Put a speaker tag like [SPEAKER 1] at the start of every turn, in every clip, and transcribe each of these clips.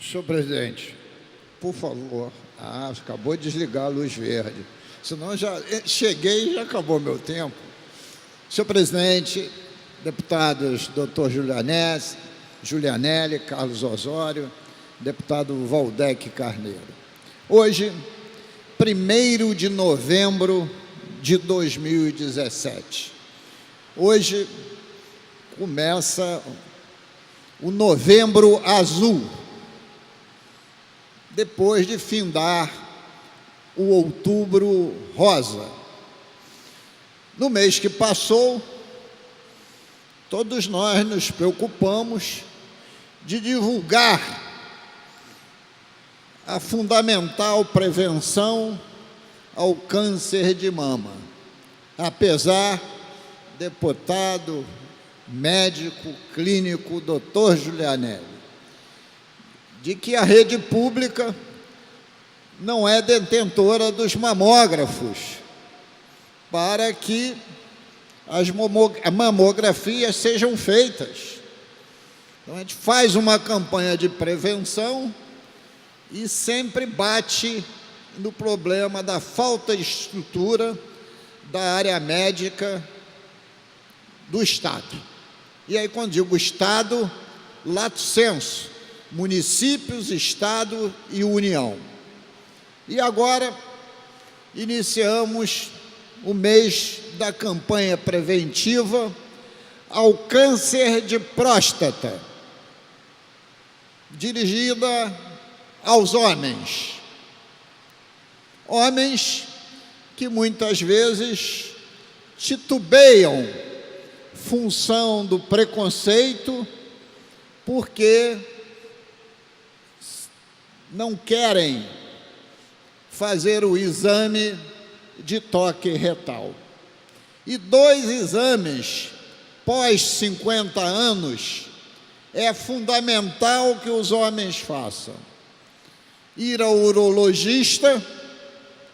[SPEAKER 1] Senhor presidente, por favor. Acabou de desligar a luz verde. Senão já cheguei e já acabou meu tempo. Senhor presidente, deputados Dr. Julianelli, Carlos Osório, deputado Valdec Carneiro. Hoje, 1º de novembro de 2017. Hoje começa o Novembro Azul, depois de findar o Outubro Rosa. No mês que passou, todos nós nos preocupamos de divulgar a fundamental prevenção ao câncer de mama. Apesar, deputado, médico, clínico, doutor Julianelli, de que a rede pública não é detentora dos mamógrafos para que as mamografias sejam feitas. Então, a gente faz uma campanha de prevenção e sempre bate no problema da falta de estrutura da área médica do Estado. E aí, quando digo Estado, lato sensu, municípios, Estado e União. E agora iniciamos o mês da campanha preventiva ao câncer de próstata, dirigida aos homens. Homens que muitas vezes titubeiam função do preconceito, porque não querem fazer o exame de toque retal. E 2 exames pós 50 anos é fundamental que os homens façam: ir ao urologista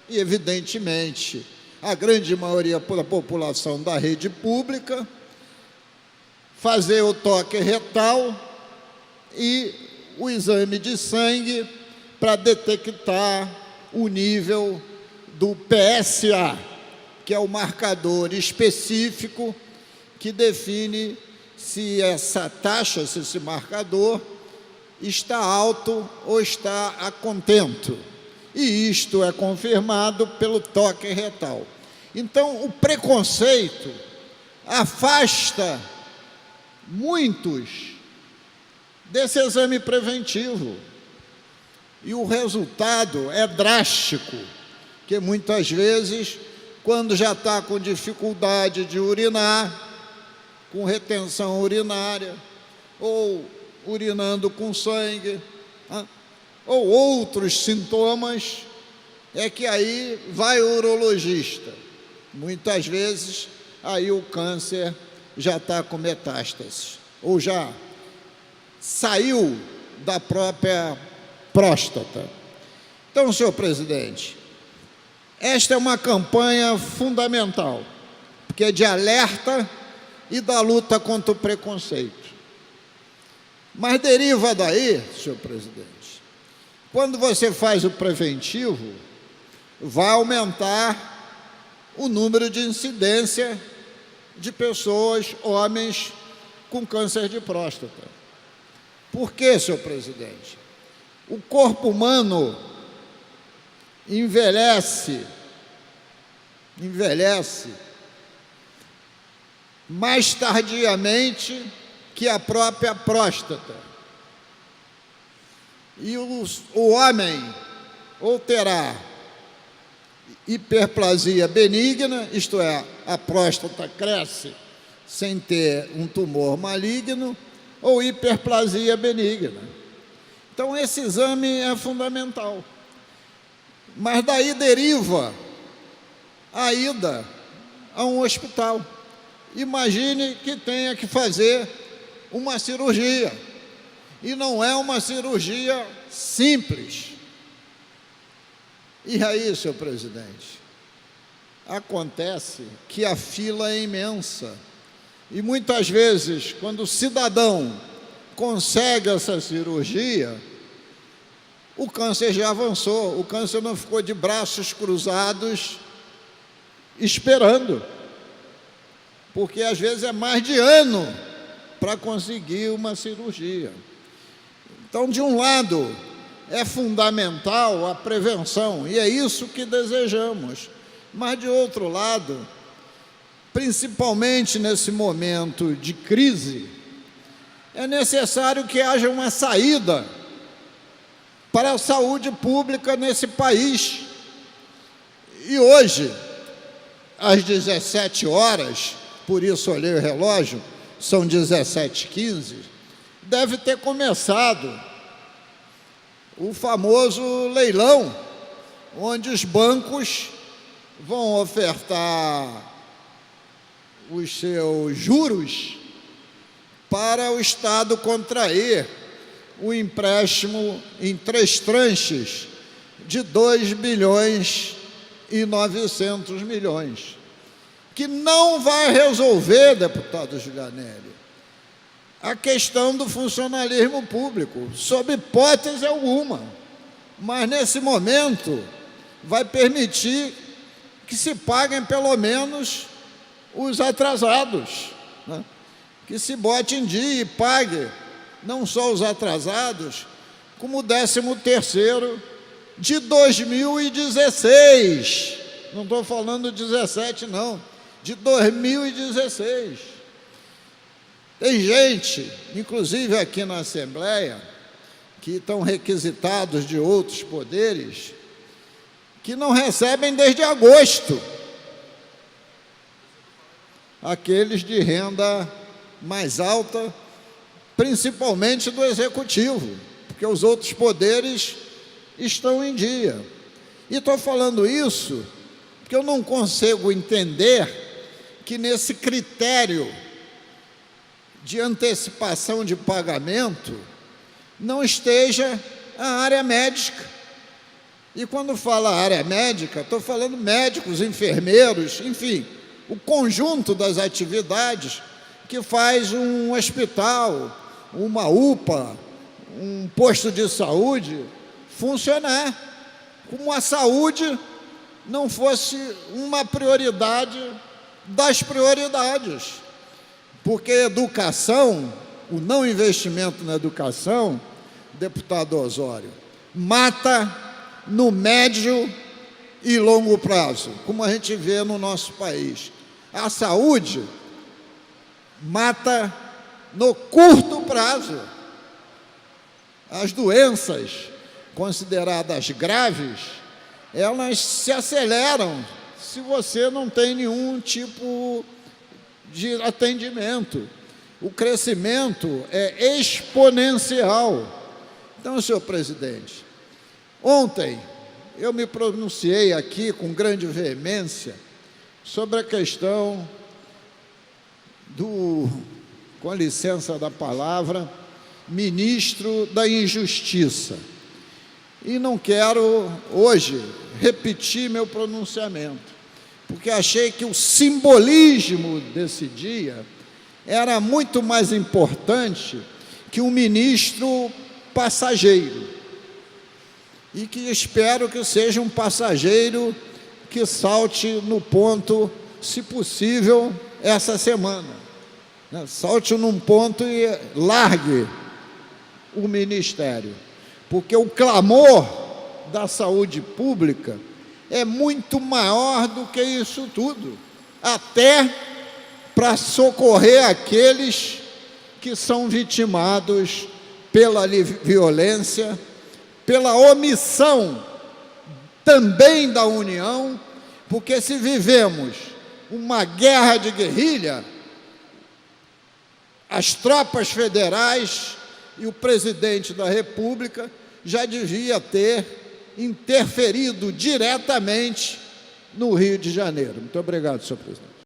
[SPEAKER 1] e, evidentemente, a grande maioria da população da rede pública, fazer o toque retal e o exame de sangue para detectar o nível do PSA, que é o marcador específico que define se essa taxa, se esse marcador está alto ou está a contento. E isto é confirmado pelo toque retal. Então, o preconceito afasta muitos desse exame preventivo. E o resultado é drástico, que muitas vezes, quando já está com dificuldade de urinar, com retenção urinária, ou urinando com sangue, ou outros sintomas, é que aí vai o urologista. Muitas vezes, aí o câncer já está com metástase, ou já saiu da própria próstata. Então, senhor presidente, esta é uma campanha fundamental, porque é de alerta e da luta contra o preconceito. Mas deriva daí, senhor presidente, quando você faz o preventivo, vai aumentar o número de incidência de pessoas, homens, com câncer de próstata. Por quê, senhor presidente? O corpo humano envelhece mais tardiamente que a própria próstata. E o homem ou terá hiperplasia benigna, isto é, a próstata cresce sem ter um tumor maligno, ou hiperplasia benigna. Então, esse exame é fundamental. Mas daí deriva a ida a um hospital. Imagine que tenha que fazer uma cirurgia. E não é uma cirurgia simples. E aí, senhor presidente, acontece que a fila é imensa. E muitas vezes, quando o cidadão consegue essa cirurgia, O câncer já avançou, o câncer não ficou de braços cruzados esperando, porque às vezes é mais de ano para conseguir uma cirurgia. Então, de um lado, é fundamental a prevenção, e é isso que desejamos, mas de outro lado, principalmente nesse momento de crise, é necessário que haja uma saída para a saúde pública nesse país. E hoje, às 17 horas, por isso olhei o relógio, são 17h15, deve ter começado o famoso leilão, onde os bancos vão ofertar os seus juros para o Estado contrair o empréstimo em 3 tranches de 2,9 bilhões, que não vai resolver, deputado Giulianelli, a questão do funcionalismo público, sob hipótese alguma, mas nesse momento vai permitir que se paguem pelo menos os atrasados, né? Que se bote em dia e pague não só os atrasados, como o 13º de 2016, não estou falando 17 não, de 2016. Tem gente, inclusive aqui na Assembleia, que estão requisitados de outros poderes, que não recebem desde agosto, aqueles de renda mais alta, principalmente do Executivo, porque os outros poderes estão em dia. E estou falando isso porque eu não consigo entender que nesse critério de antecipação de pagamento não esteja a área médica. E quando fala área médica, estou falando médicos, enfermeiros, enfim, o conjunto das atividades que faz um hospital, uma UPA, um posto de saúde funcionar, como a saúde não fosse uma prioridade das prioridades, porque educação, o não investimento na educação, deputado Osório, mata no médio e longo prazo, como a gente vê no nosso país. A saúde mata no curto prazo. As doenças consideradas graves, elas se aceleram se você não tem nenhum tipo de atendimento. O crescimento é exponencial. Então, senhor presidente, ontem eu me pronunciei aqui com grande veemência sobre a questão do, com licença da palavra, ministro da Injustiça. E não quero hoje repetir meu pronunciamento, porque achei que o simbolismo desse dia era muito mais importante que um ministro passageiro, e que espero que seja um passageiro que salte no ponto, se possível, essa semana, né? Salte num ponto e largue o ministério, porque o clamor da saúde pública é muito maior do que isso tudo, até para socorrer aqueles que são vitimados pela violência, pela omissão também da União, porque se vivemos uma guerra de guerrilha, as tropas federais e o presidente da República já devia ter interferido diretamente no Rio de Janeiro. Muito obrigado, senhor presidente.